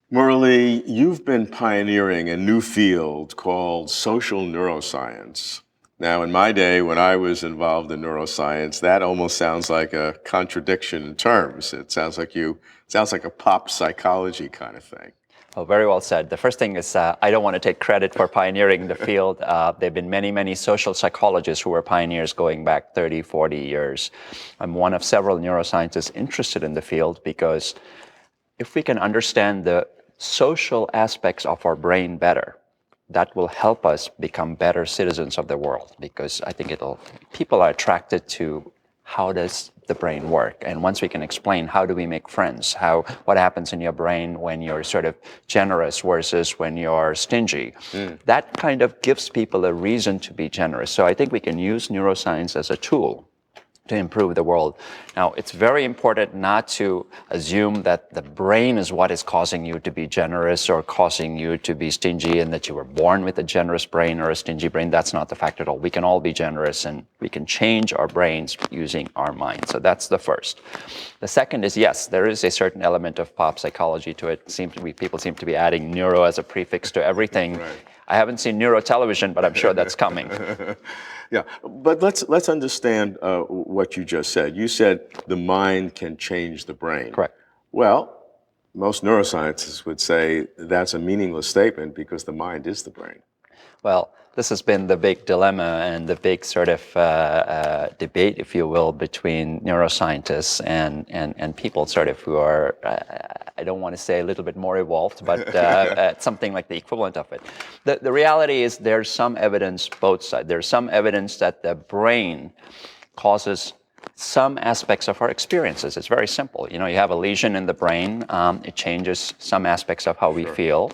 Murali, you've been pioneering a new field called social neuroscience. Now, in my day, when I was involved in neuroscience, that almost sounds like a contradiction in terms. It sounds like a pop psychology kind of thing. Oh, very well said. The first thing is I don't want to take credit for pioneering the field. There have been many, many social psychologists who were pioneers going back 30, 40 years. I'm one of several neuroscientists interested in the field because if we can understand the social aspects of our brain better, that will help us become better citizens of the world, because I think people are attracted to how does the brain work. And once we can explain how do we make friends, what happens in your brain when you're sort of generous versus when you're stingy, that kind of gives people a reason to be generous. So I think we can use neuroscience as a tool to improve the world. Now, it's very important not to assume that the brain is what is causing you to be generous or causing you to be stingy, and that you were born with a generous brain or a stingy brain. That's not the fact at all. We can all be generous, and we can change our brains using our mind. So that's the first. The second is, yes, there is a certain element of pop psychology to it. People seem to be adding neuro as a prefix to everything. Right. I haven't seen neuro television, but I'm sure that's coming. Yeah, but let's understand what you just said. You said the mind can change the brain. Correct. Well, most neuroscientists would say that's a meaningless statement because the mind is the brain. Well, this has been the big dilemma and the big sort of debate, if you will, between neuroscientists and people sort of who are, I don't want to say a little bit more evolved, but something like the equivalent of it. The reality is there's some evidence both sides. There's some evidence that the brain causes some aspects of our experiences. It's very simple. You have a lesion in the brain, it changes some aspects of how we feel.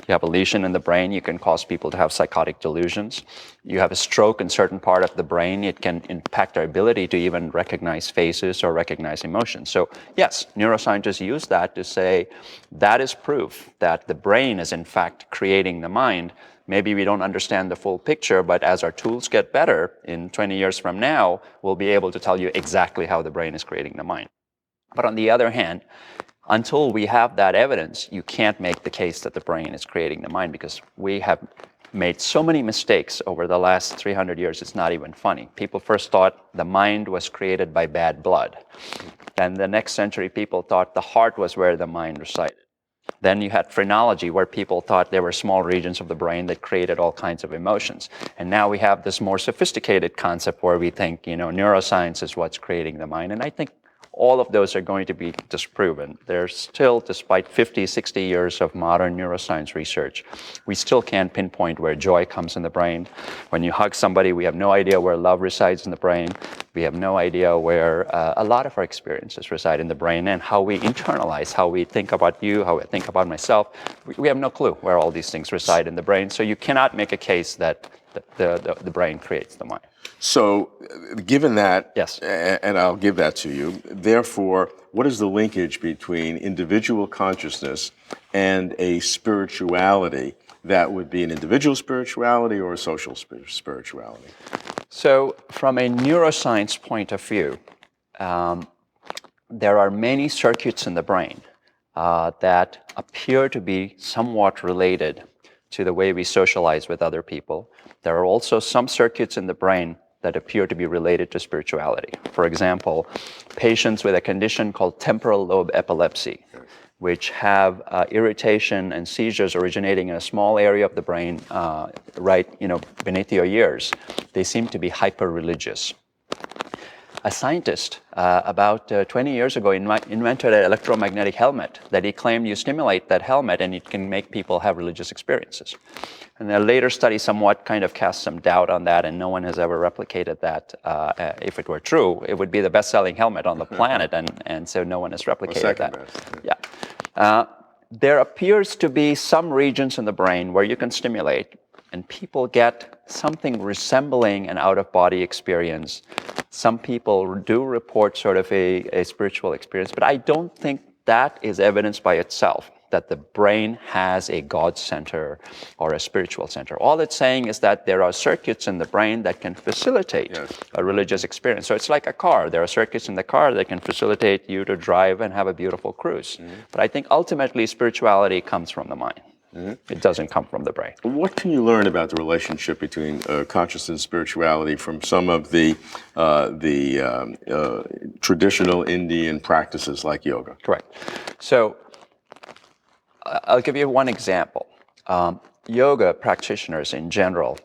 You have a lesion in the brain, you can cause people to have psychotic delusions. You have a stroke in a certain part of the brain, it can impact our ability to even recognize faces or recognize emotions. So yes, neuroscientists use that to say that is proof that the brain is in fact creating the mind. Maybe we don't understand the full picture, but as our tools get better in 20 years from now, we'll be able to tell you exactly how the brain is creating the mind. But on the other hand, until we have that evidence, you can't make the case that the brain is creating the mind, because we have made so many mistakes over the last 300 years, it's not even funny. People first thought the mind was created by bad blood. Then the next century, people thought the heart was where the mind resided. Then you had phrenology, where people thought there were small regions of the brain that created all kinds of emotions. And now we have this more sophisticated concept where we think, neuroscience is what's creating the mind. And I think all of those are going to be disproven. There's still, despite 50, 60 years of modern neuroscience research, we still can't pinpoint where joy comes in the brain. When you hug somebody, we have no idea where love resides in the brain. We have no idea where a lot of our experiences reside in the brain, and how we internalize, how we think about you, how we think about myself. We have no clue where all these things reside in the brain. So you cannot make a case that the brain creates the mind. So, given that, yes, and I'll give that to you, therefore, what is the linkage between individual consciousness and a spirituality that would be an individual spirituality or a social spirituality? So, from a neuroscience point of view, there are many circuits in the brain that appear to be somewhat related to the way we socialize with other people. There are also some circuits in the brain that appear to be related to spirituality. For example, patients with a condition called temporal lobe epilepsy, which have irritation and seizures originating in a small area of the brain, beneath your ears, they seem to be hyper-religious. A scientist about 20 years ago invented an electromagnetic helmet that he claimed you stimulate that helmet and it can make people have religious experiences. And a later study somewhat kind of cast some doubt on that, and no one has ever replicated that. If it were true, it would be the best-selling helmet on the planet, and so no one has replicated that. Yeah. There appears to be some regions in the brain where you can stimulate, and people get something resembling an out-of-body experience. Some people do report sort of a spiritual experience, but I don't think that is evidence by itself. that the brain has a God center or a spiritual center. All it's saying is that there are circuits in the brain that can facilitate a religious experience. So it's like a car. There are circuits in the car that can facilitate you to drive and have a beautiful cruise. But I think ultimately spirituality comes from the mind. It doesn't come from the brain. What can you learn about the relationship between consciousness and spirituality from some of the traditional Indian practices like yoga? Correct. So I'll give you one example. Yoga practitioners in general,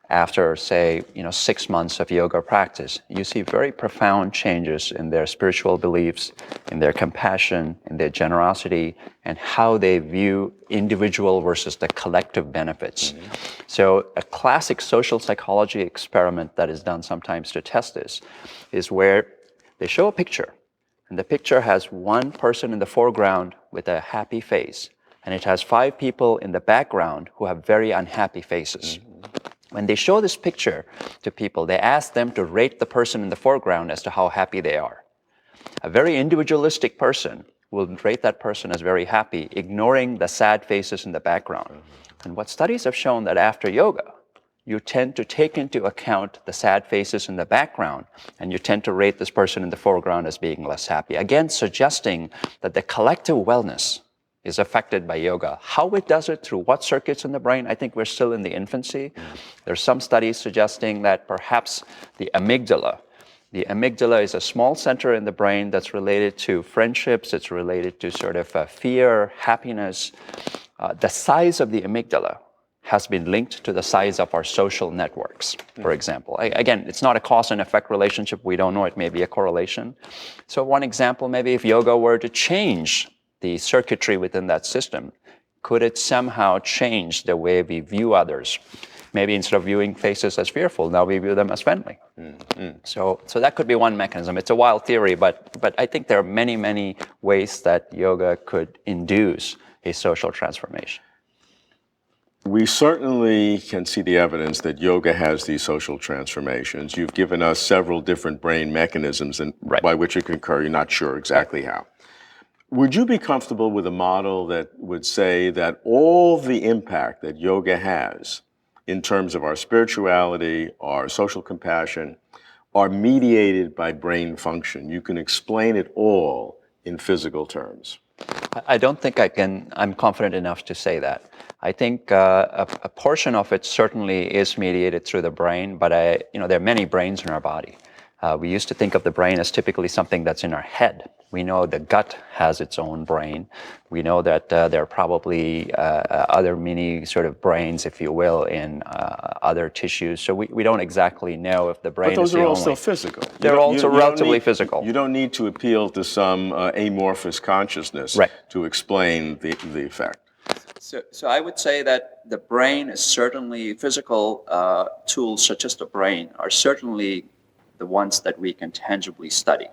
after, say, 6 months of yoga practice, you see very profound changes in their spiritual beliefs, in their compassion, in their generosity, and how they view individual versus the collective benefits. So a classic social psychology experiment that is done sometimes to test this is where they show a picture, and the picture has one person in the foreground with a happy face, and it has 5 people in the background who have very unhappy faces. When they show this picture to people, they ask them to rate the person in the foreground as to how happy they are. A very individualistic person will rate that person as very happy, ignoring the sad faces in the background. And what studies have shown that after yoga, you tend to take into account the sad faces in the background, and you tend to rate this person in the foreground as being less happy. Again, suggesting that the collective wellness is affected by yoga. How it does it, through what circuits in the brain, I think we're still in the infancy. There's some studies suggesting that perhaps the amygdala is a small center in the brain that's related to friendships, it's related to sort of fear, happiness. The size of the amygdala has been linked to the size of our social networks, for example. Again, it's not a cause and effect relationship. We don't know. It may be a correlation. So one example, maybe if yoga were to change the circuitry within that system, could it somehow change the way we view others? Maybe instead of viewing faces as fearful, now we view them as friendly. So that could be one mechanism. It's a wild theory, but I think there are many, many ways that yoga could induce a social transformation. We certainly can see the evidence that yoga has these social transformations. You've given us several different brain mechanisms by which it can occur. You're not sure exactly how. Would you be comfortable with a model that would say that all the impact that yoga has in terms of our spirituality, our social compassion, are mediated by brain function? You can explain it all in physical terms. I don't think I'm confident enough to say that. I think a portion of it certainly is mediated through the brain, but there are many brains in our body. We used to think of the brain as typically something that's in our head. We know the gut has its own brain. We know that there are probably other mini sort of brains, if you will, in other tissues. So we don't exactly know if the brain is the only. But those are also physical. They're also relatively physical. You don't need to appeal to some amorphous consciousness to explain the effect. So I would say that the brain is certainly physical tools such as the brain are certainly the ones that we can tangibly study.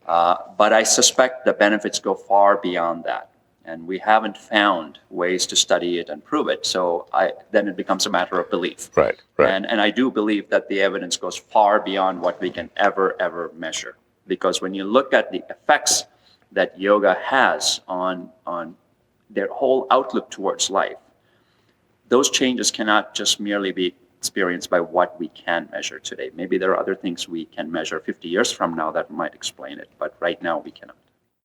But I suspect the benefits go far beyond that. And we haven't found ways to study it and prove it. So then it becomes a matter of belief. Right. And I do believe that the evidence goes far beyond what we can ever measure. Because when you look at the effects that yoga has on their whole outlook towards life, those changes cannot just merely be experienced by what we can measure today. Maybe there are other things we can measure 50 years from now that might explain it, but right now we cannot.